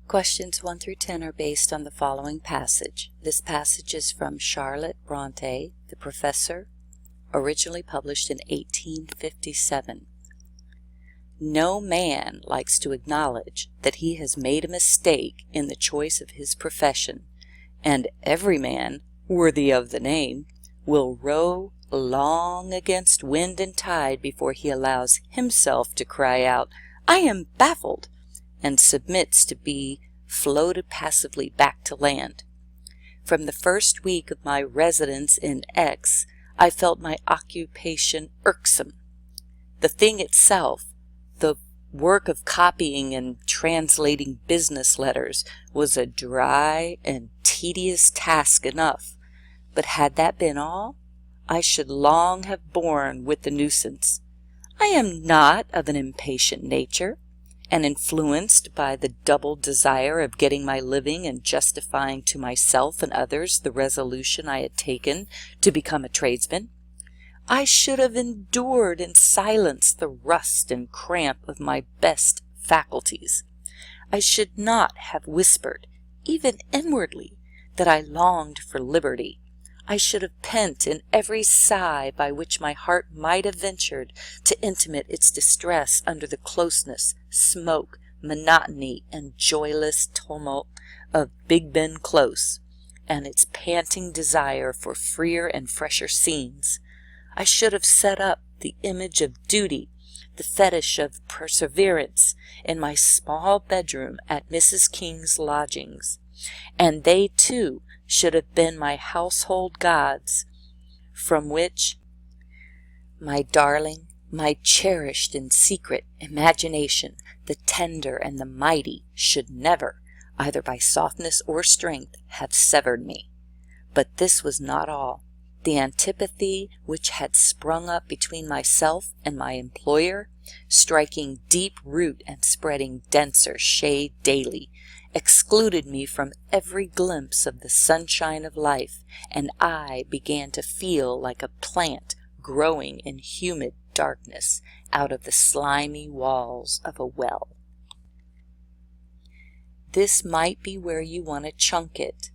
Questions 1 through 10 are based on the following passage. This passage is from Charlotte Bronte, The Professor, originally published in 1857. No man likes to acknowledge that he has made a mistake in the choice of his profession, and every man, worthy of the name, will row long against wind and tide before he allows himself to cry out, "I am baffled," and submits to be floated passively back to land. From the first week of my residence in X, I felt my occupation irksome. The thing itself, the work of copying and translating business letters, was a dry and tedious task enough, but had that been all, I should long have borne with the nuisance. I am not of an impatient nature, and influenced by the double desire of getting my living and justifying to myself and others the resolution I had taken to become a tradesman, I should have endured in silence the rust and cramp of my best faculties. I should not have whispered, even inwardly, that I longed for liberty. I should have pent in every sigh by which my heart might have ventured to intimate its distress under the closeness, smoke, monotony, and joyless tumult of Big Ben Close, and its panting desire for freer and fresher scenes. I should have set up the image of duty, the fetish of perseverance, in my small bedroom at Mrs. King's lodgings, and they too should have been my household gods, from which my darling, my cherished in secret imagination, the tender and the mighty, should never, either by softness or strength, have severed me. But this was not all. The antipathy which had sprung up between myself and my employer, striking deep root and spreading denser shade daily, excluded me from every glimpse of the sunshine of life, and I began to feel like a plant growing in humid darkness out of the slimy walls of a well. This might be where you want to chunk it.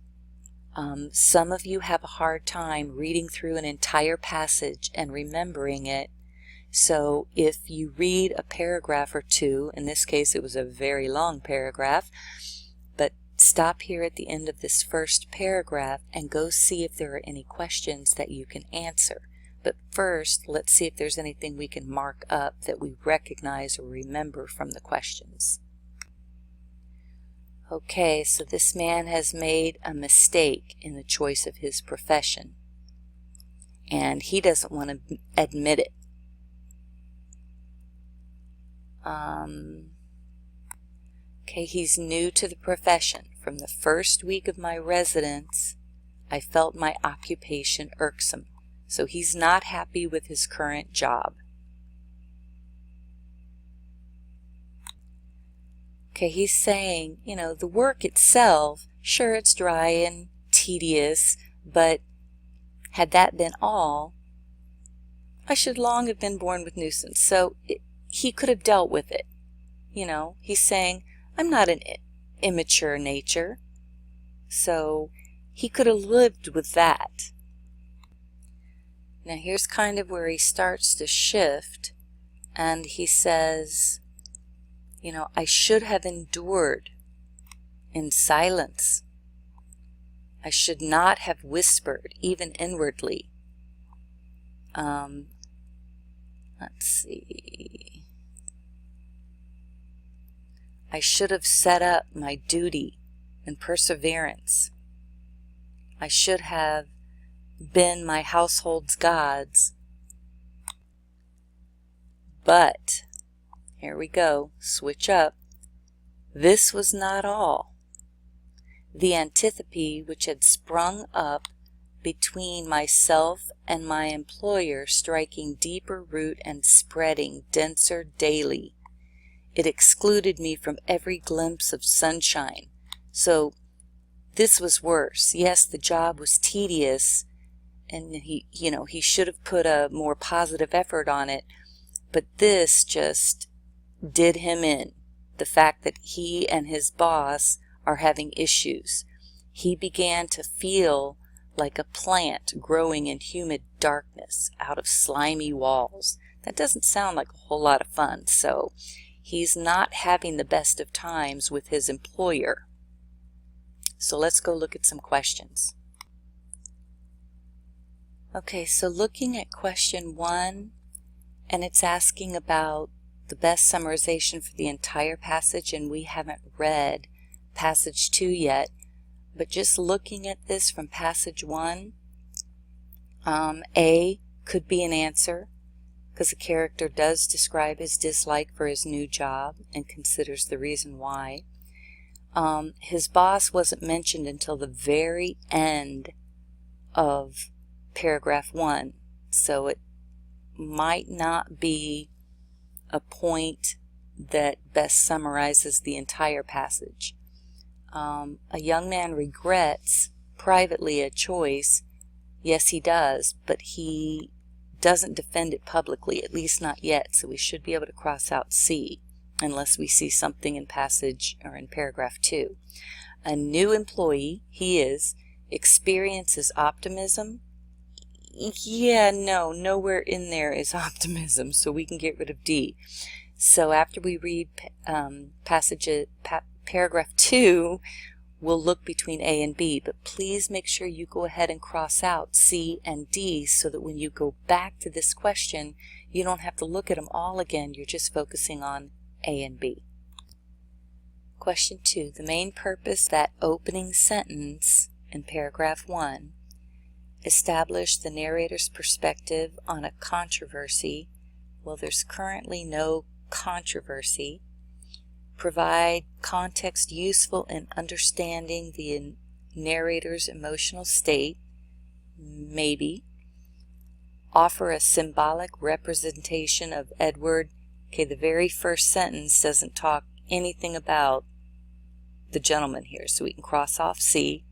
Some of you have a hard time reading through an entire passage and remembering it. So if you read a paragraph or two, in this case it was a very long paragraph, but stop here at the end of this first paragraph and go see if there are any questions that you can answer. But first, let's see if there's anything we can mark up that we recognize or remember from the questions. Okay, so this man has made a mistake in the choice of his profession, and he doesn't want to admit it. Okay, he's new to the profession. From the first week of my residence, I felt my occupation irksome. So he's not happy with his current job. Okay, he's saying, you know, the work itself, sure, it's dry and tedious, but had that been all, I should long have been born with nuisance. So he could have dealt with it. You know, he's saying, I'm not an immature nature. So he could have lived with that. Now here's kind of where he starts to shift, and he says, you know, I should have endured in silence. I should not have whispered, even inwardly. Let's see. I should have set up my duty and perseverance. I should have been my household's gods. But, here we go, switch up. This was not all. The antipathy which had sprung up between myself and my employer, striking deeper root and spreading denser daily, it excluded me from every glimpse of sunshine. So this was worse. Yes, the job was tedious, and he should have put a more positive effort on it, but this just did him in. The fact that he and his boss are having issues. He began to feel like a plant growing in humid darkness out of slimy walls. That doesn't sound like a whole lot of fun, so he's not having the best of times with his employer. So let's go look at some questions. Okay, so looking at question 1, and it's asking about the best summarization for the entire passage, and we haven't read passage 2 yet, but just looking at this from passage 1, A could be an answer, because the character does describe his dislike for his new job and considers the reason why. His boss wasn't mentioned until the very end of paragraph 1, so it might not be a point that best summarizes the entire passage. A young man regrets privately a choice. Yes, he does, but he doesn't defend it publicly, at least not yet, so we should be able to cross out C unless we see something in passage or in paragraph 2. A new employee, he is, experiences optimism. Yeah, no, nowhere in there is optimism, so we can get rid of D. So after we read paragraph 2, we'll look between A and B, but please make sure you go ahead and cross out C and D so that when you go back to this question, you don't have to look at them all again. You're just focusing on A and B. Question 2. The main purpose, that opening sentence in paragraph 1, establish the narrator's perspective on a controversy. Well, there's currently no controversy. Provide context useful in understanding the narrator's emotional state. Maybe. Offer a symbolic representation of Edward. Okay, the very first sentence doesn't talk anything about the gentleman here, so we can cross off C.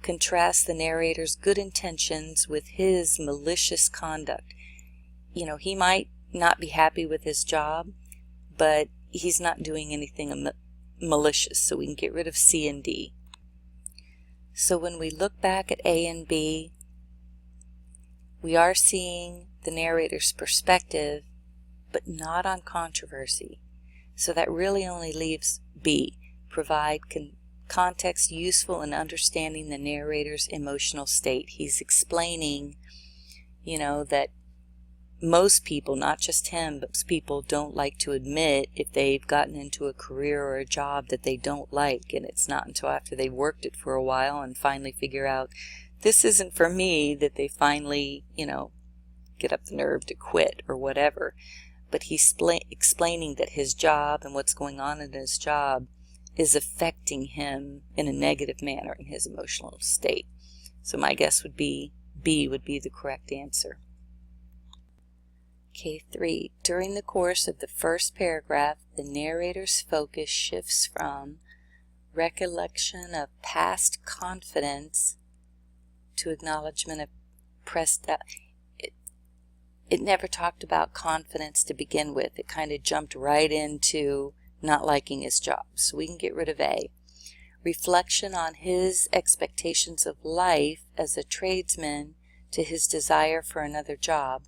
Contrast the narrator's good intentions with his malicious conduct. You know, he might not be happy with his job, but he's not doing anything malicious, so we can get rid of C and D. So when we look back at A and B, we are seeing the narrator's perspective, but not on controversy. So that really only leaves B. Provide context useful in understanding the narrator's emotional state. He's explaining, you know, that most people, not just him, but people don't like to admit if they've gotten into a career or a job that they don't like, and it's not until after they've worked it for a while and finally figure out this isn't for me that they finally, you know, get up the nerve to quit or whatever. But he's explaining that his job and what's going on in his job is affecting him in a negative manner in his emotional state. So my guess would be B would be the correct answer. K3. During the course of the first paragraph, the narrator's focus shifts from recollection of past confidence to acknowledgement of present. It never talked about confidence to begin with. It kind of jumped right into not liking his job. So we can get rid of A. Reflection on his expectations of life as a tradesman to his desire for another job.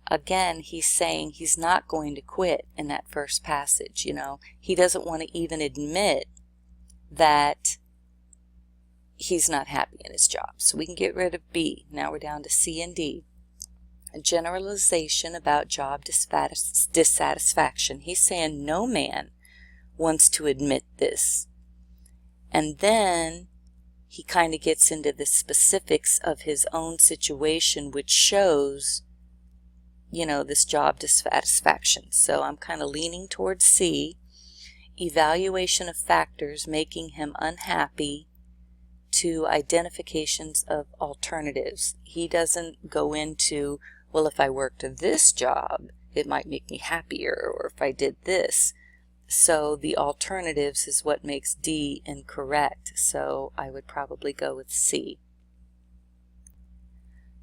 Again, he's saying he's not going to quit in that first passage. You know, he doesn't want to even admit that he's not happy in his job. So we can get rid of B. Now we're down to C and D. A generalization about job dissatisfaction. He's saying no man wants to admit this. And then he kind of gets into the specifics of his own situation, which shows, you know, this job dissatisfaction. So I'm kind of leaning towards C. Evaluation of factors making him unhappy to identifications of alternatives. He doesn't go into, well, if I worked this job, it might make me happier, or if I did this. So the alternatives is what makes D incorrect. So I would probably go with C.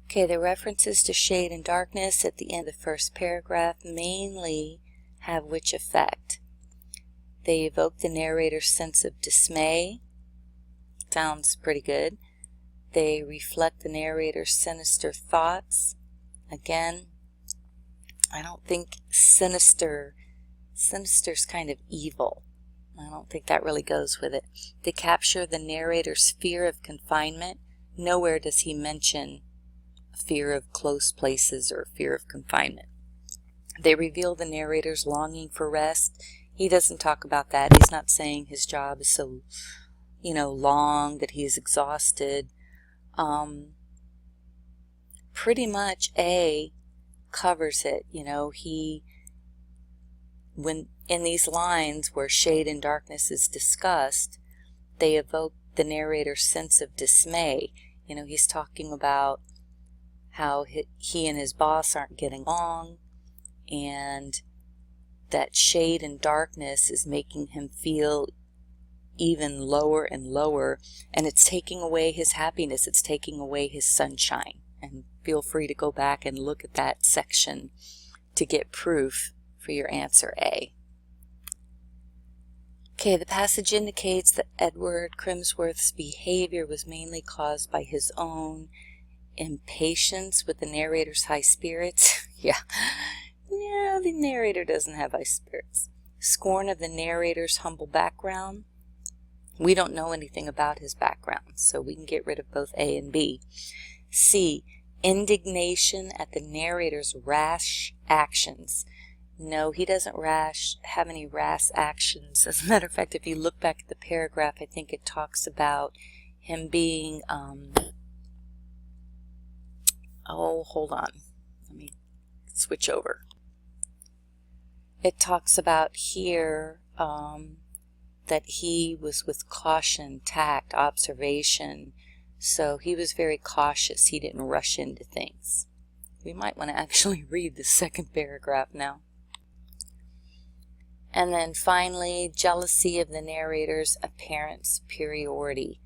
Okay, the references to shade and darkness at the end of the first paragraph mainly have which effect? They evoke the narrator's sense of dismay. Sounds pretty good. They reflect the narrator's sinister thoughts. Again, I don't think sinister's kind of evil. I don't think that really goes with it. They capture the narrator's fear of confinement. Nowhere does he mention fear of close places or fear of confinement. They reveal the narrator's longing for rest. He doesn't talk about that. He's not saying his job is so, long that he's exhausted. Pretty much A covers it. When in these lines where shade and darkness is discussed, they evoke the narrator's sense of dismay. He's talking about how he and his boss aren't getting along, and that shade and darkness is making him feel even lower and lower, and it's taking away his happiness, it's taking away his sunshine. And feel free to go back and look at that section to get proof for your answer A. Okay, the passage indicates that Edward Crimsworth's behavior was mainly caused by his own impatience with the narrator's high spirits. Yeah, the narrator doesn't have high spirits. Scorn of the narrator's humble background. We don't know anything about his background, so we can get rid of both A and B. C, indignation at the narrator's rash actions. No, he doesn't have any rash actions. As a matter of fact, if you look back at the paragraph, I think it talks about him being, hold on. Let me switch over. It talks about here that he was with caution, tact, observation. So he was very cautious. He didn't rush into things. We might want to actually read the second paragraph now. And then finally, jealousy of the narrator's apparent superiority.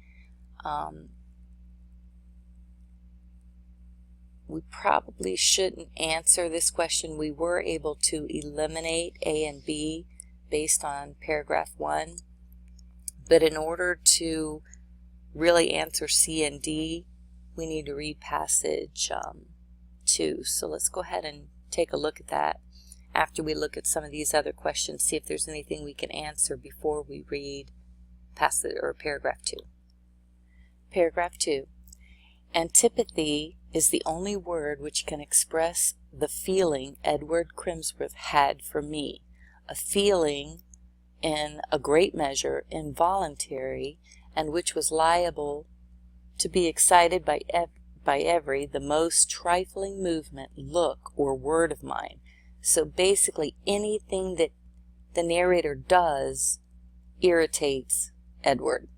We probably shouldn't answer this question. We were able to eliminate A and B based on paragraph 1. But in order to really answer C and D, we need to read passage 2. So let's go ahead and take a look at that after we look at some of these other questions, see if there's anything we can answer before we read paragraph 2. Paragraph 2. Antipathy is the only word which can express the feeling Edward Crimsworth had for me, a feeling in a great measure involuntary, and which was liable to be excited by every the most trifling movement, look, or word of mine. So basically anything that the narrator does irritates Edward.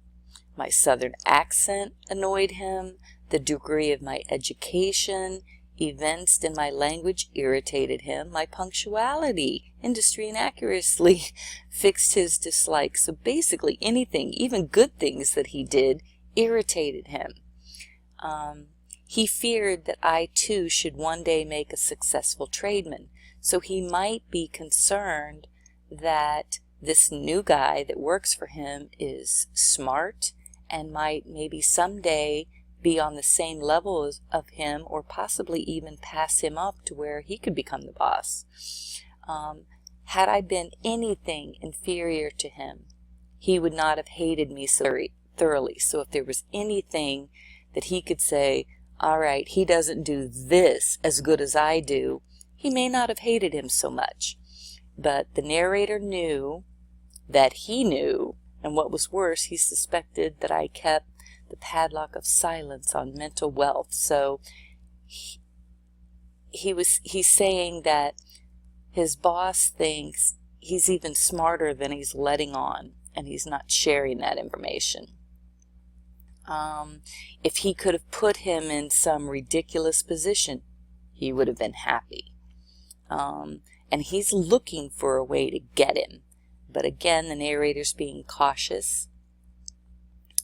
My southern accent annoyed him. The degree of my education evinced in my language irritated him. My punctuality, industry, and accuracy fixed his dislike. So basically anything, even good things that he did, irritated him. He feared that I too should one day make a successful tradesman. So he might be concerned that this new guy that works for him is smart and might maybe someday be on the same level of him, or possibly even pass him up to where he could become the boss. Had I been anything inferior to him, he would not have hated me so very thoroughly. So if there was anything that he could say, all right, he doesn't do this as good as I do, he may not have hated him so much. But the narrator knew that he knew, and what was worse, he suspected that I kept the padlock of silence on mental wealth. So he's saying that his boss thinks he's even smarter than he's letting on, and he's not sharing that information. If he could have put him in some ridiculous position, he would have been happy. And he's looking for a way to get him. But again, the narrator's being cautious.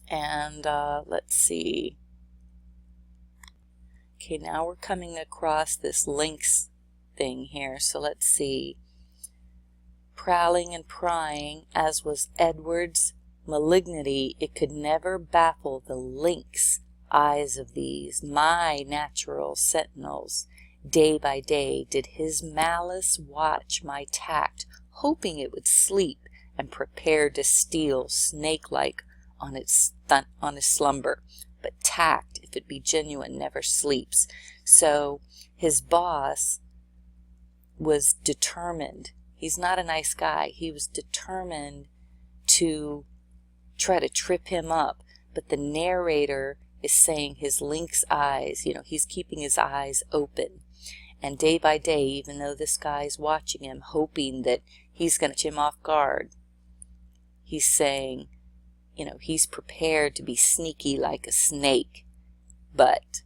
And let's see. Okay, now we're coming across this links thing here. So let's see. prowling and prying, as was Edward's malignity, it could never baffle the lynx eyes of these, my natural sentinels. Day by day did his malice watch my tact, hoping it would sleep, and prepared to steal snake-like on its slumber. But tact, if it be genuine, never sleeps. So his boss was determined. He's not a nice guy. He was determined to try to trip him up. But the narrator is saying his lynx eyes, he's keeping his eyes open. And day by day, even though this guy's watching him, hoping that he's going to catch him off guard, he's saying, he's prepared to be sneaky like a snake, but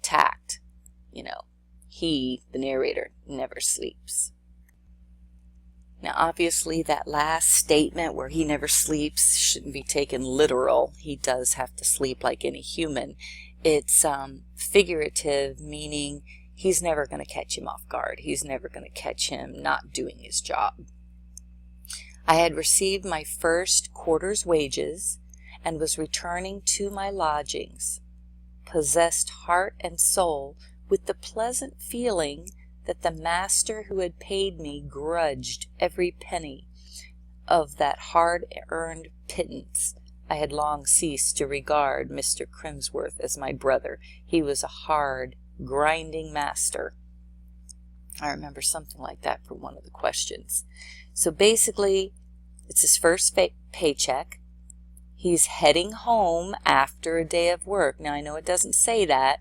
tact, he, the narrator, never sleeps. Now, obviously, that last statement where he never sleeps shouldn't be taken literal. He does have to sleep like any human. It's figurative, meaning he's never going to catch him off guard. He's never going to catch him not doing his job. I had received my first quarter's wages and was returning to my lodgings, possessed heart and soul with the pleasant feeling that the master who had paid me grudged every penny of that hard-earned pittance. I had long ceased to regard Mr. Crimsworth as my brother. He was a hard, grinding master. I remember something like that from one of the questions. So basically, it's his first paycheck. He's heading home after a day of work. Now, I know it doesn't say that,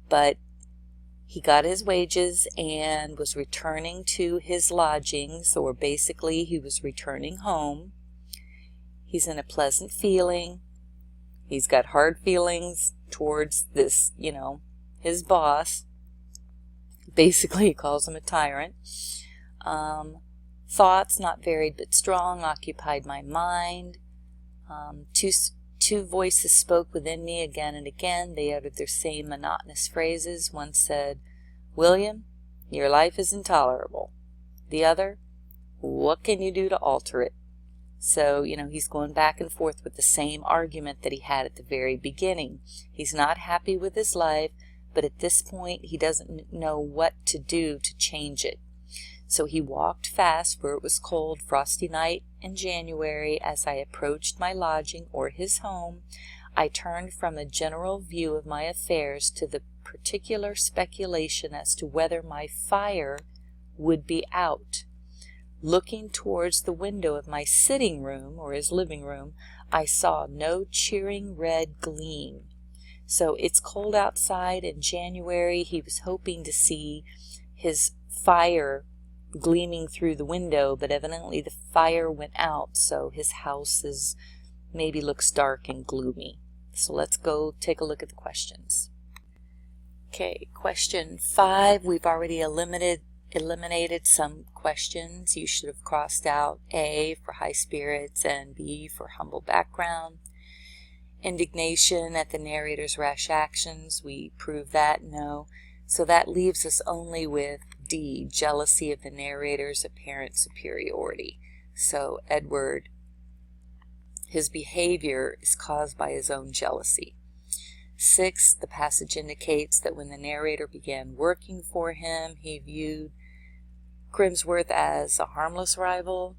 but he got his wages and was returning to his lodgings, or basically he was returning home. He's in a pleasant feeling. He's got hard feelings towards this, his boss. Basically, he calls him a tyrant. Thoughts, not varied but strong, occupied my mind. Two voices spoke within me again and again. They uttered their same monotonous phrases. One said, "William, your life is intolerable." The other, "What can you do to alter it?" So, he's going back and forth with the same argument that he had at the very beginning. He's not happy with his life, but at this point he doesn't know what to do to change it. So he walked fast, for it was cold, frosty night in January. As I approached my lodging or his home, I turned from a general view of my affairs to the particular speculation as to whether my fire would be out. Looking towards the window of my sitting room, or his living room, I saw no cheering red gleam. So it's cold outside in January. He was hoping to see his fire gleaming through the window, but evidently the fire went out, so his house maybe looks dark and gloomy. So let's go take a look at the questions. Okay, question 5. We've already eliminated some questions. You should have crossed out A for high spirits and B for humble background. Indignation at the narrator's rash actions. We proved that, no. So that leaves us only with D, jealousy of the narrator's apparent superiority. So Edward, his behavior is caused by his own jealousy. 6, the passage indicates that when the narrator began working for him, he viewed Crimsworth as a harmless rival.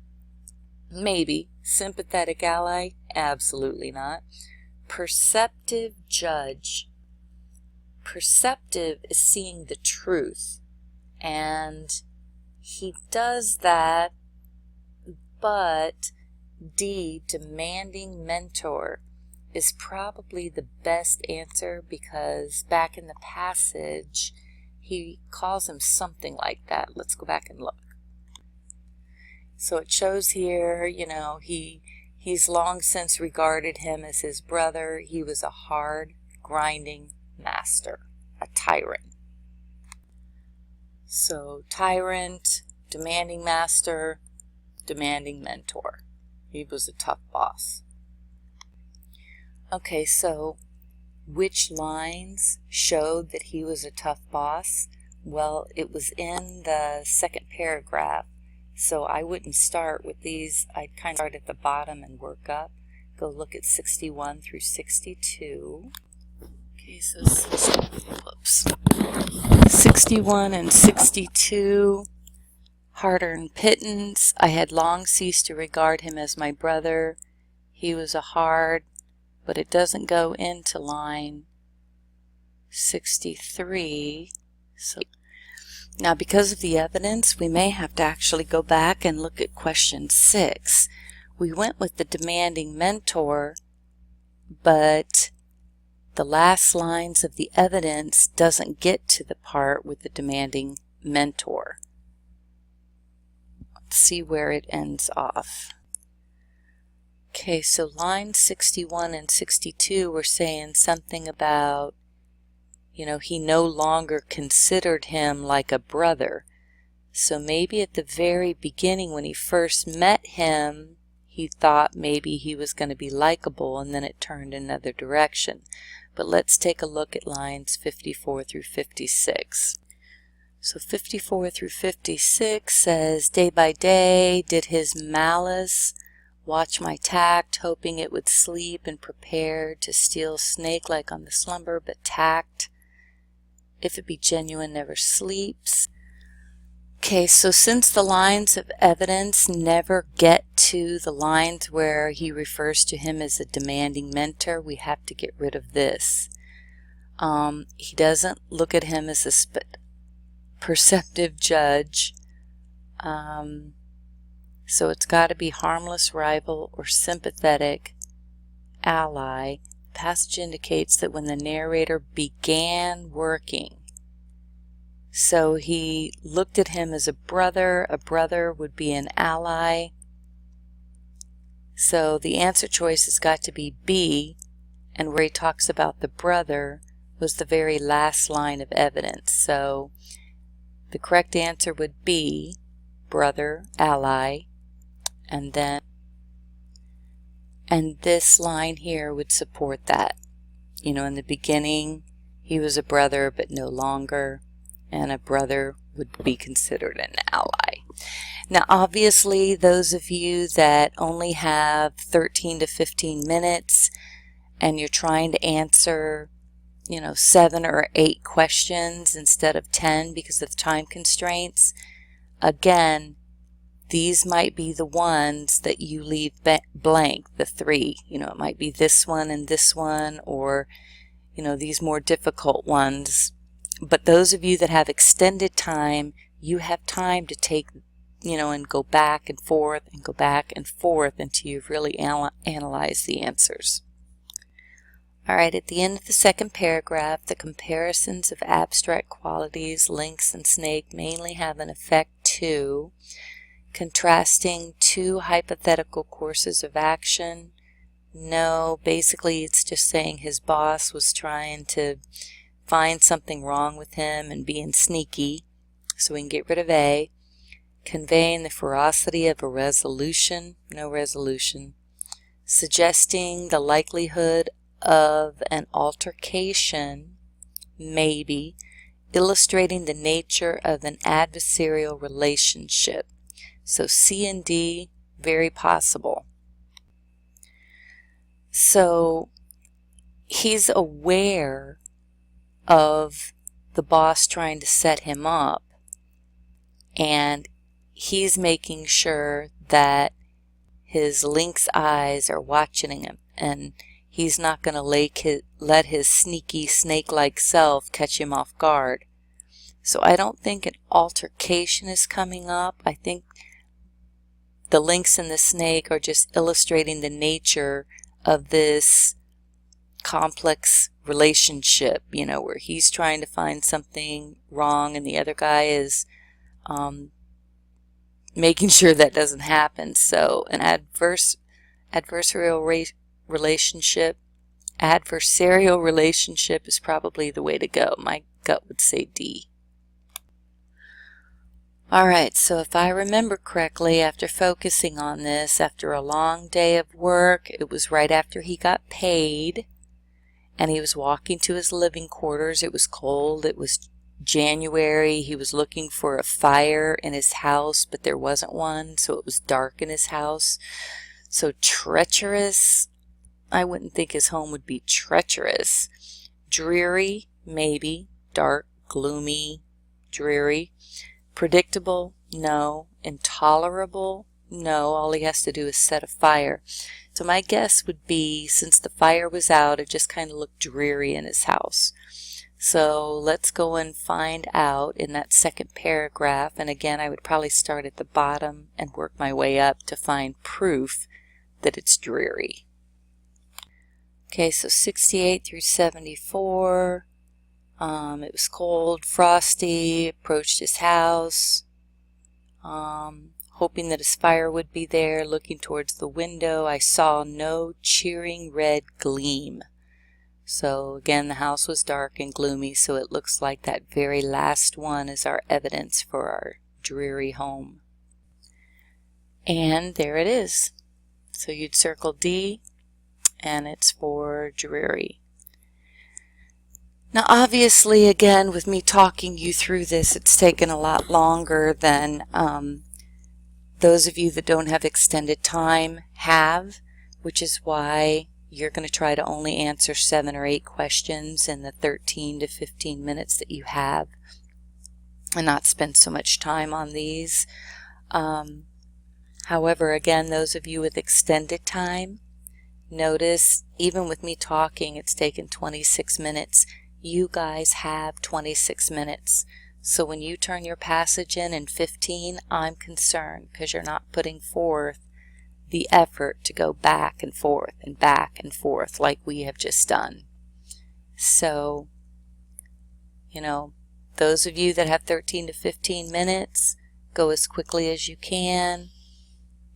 Maybe. Sympathetic ally? Absolutely not. Perceptive judge. Perceptive is seeing the truth, and he does that, but D, demanding mentor, is probably the best answer, because back in the passage he calls him something like that. Let's go back and look. So it shows here, he's long since regarded him as his brother. He was a hard, grinding master, a tyrant. So tyrant, demanding master, demanding mentor. He was a tough boss. Okay, so which lines showed that he was a tough boss? Well, it was in the second paragraph. So I wouldn't start with these. I'd kind of start at the bottom and work up. Go look at 61 through 62. Okay, so 61 and 62. Hard-earned pittance. I had long ceased to regard him as my brother. He was a hard, but it doesn't go into line 63. So now, because of the evidence, we may have to actually go back and look at question 6. We went with the demanding mentor, but the last lines of the evidence doesn't get to the part with the demanding mentor. Let's see where it ends off. Okay, so line 61 and 62 were saying something about, you know, he no longer considered him like a brother. So maybe at the very beginning when he first met him, he thought maybe he was going to be likable, and then it turned another direction. But let's take a look at lines 54 through 56. So 54 through 56 says, day by day did his malice watch my tact, hoping it would sleep, and prepared to steal snake like on the slumber, but tact, if it be genuine, never sleeps. Okay, so since the lines of evidence never get to the lines where he refers to him as a demanding mentor, we have to get rid of this. He doesn't look at him as a perceptive judge. So it's got to be harmless rival or sympathetic ally. The passage indicates that when the narrator began working, so he looked at him as a brother would be an ally. So the answer choice has got to be B, and where he talks about the brother was the very last line of evidence. So the correct answer would be brother, ally, and this line here would support that. You know, in the beginning he was a brother but no longer, and a brother would be considered an ally. Now obviously those of you that only have 13 to 15 minutes and you're trying to answer, you know, 7 or 8 questions instead of 10 because of time constraints, again, these might be the ones that you leave blank, the 3. You know, it might be this one and this one, or, you know, these more difficult ones. But those of you that have extended time, you have time to take, you know, and go back and forth and go back and forth until you've really analyzed the answers. All right, at the end of the second paragraph, the comparisons of abstract qualities, lynx and snake, mainly have an effect to contrasting 2 hypothetical courses of action. No, basically it's just saying his boss was trying to find something wrong with him and being sneaky, so we can get rid of A. Conveying the ferocity of a resolution, no resolution. Suggesting the likelihood of an altercation, maybe. Illustrating the nature of an adversarial relationship. So C and D, very possible. So he's aware of the boss trying to set him up, and he's making sure that his lynx eyes are watching him, and he's not going to let his sneaky snake-like self catch him off guard. So I don't think an altercation is coming up. I think the lynx and the snake are just illustrating the nature of this complex relationship, you know, where he's trying to find something wrong and the other guy is making sure that doesn't happen. So an adversarial relationship is probably the way to go. My gut would say D. Alright, so if I remember correctly, after focusing on this, after a long day of work, it was right after he got paid, and he was walking to his living quarters. It was cold, it was January, he was looking for a fire in his house, but there wasn't one, so it was dark in his house. So treacherous, I wouldn't think his home would be treacherous. Dreary, maybe. Dark, gloomy, dreary. Predictable, no. Intolerable, no. All he has to do is set a fire. So my guess would be, since the fire was out, it just kind of looked dreary in his house. So let's go and find out in that second paragraph. And again, I would probably start at the bottom and work my way up to find proof that it's dreary. Okay, so 68 through 74. It was cold, frosty, approached his house, hoping that his fire would be there, looking towards the window. I saw no cheering red gleam. So again, the house was dark and gloomy, so it looks like that very last one is our evidence for our dreary home. And there it is. So you'd circle D, and it's for dreary. Now obviously, again, with me talking you through this, it's taken a lot longer than those of you that don't have extended time have, which is why you're going to try to only answer 7 or 8 questions in the 13 to 15 minutes that you have and not spend so much time on these. However, again, those of you with extended time, notice even with me talking, it's taken 26 minutes. You guys have 26 minutes. So when you turn your passage in 15, I'm concerned because you're not putting forth the effort to go back and forth like we have just done. So, you know, those of you that have 13 to 15 minutes, go as quickly as you can.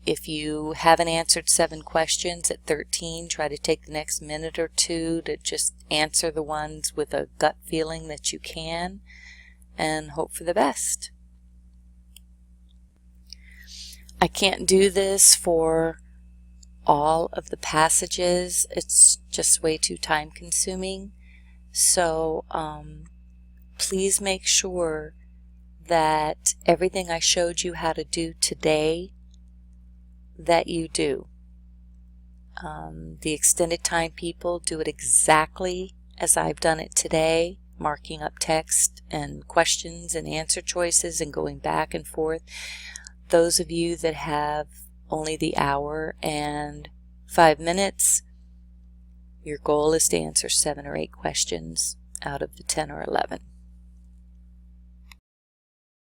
If you haven't answered 7 questions at 13, try to take the next minute or 2 to just answer the ones with a gut feeling that you can, and hope for the best. I can't do this for all of the passages. It's just way too time consuming. So please make sure that everything I showed you how to do today, that you do. The extended time people do it exactly as I've done it today, marking up text and questions and answer choices and going back and forth. Those of you that have only the hour and 5 minutes, your goal is to answer 7 or 8 questions out of the 10 or 11.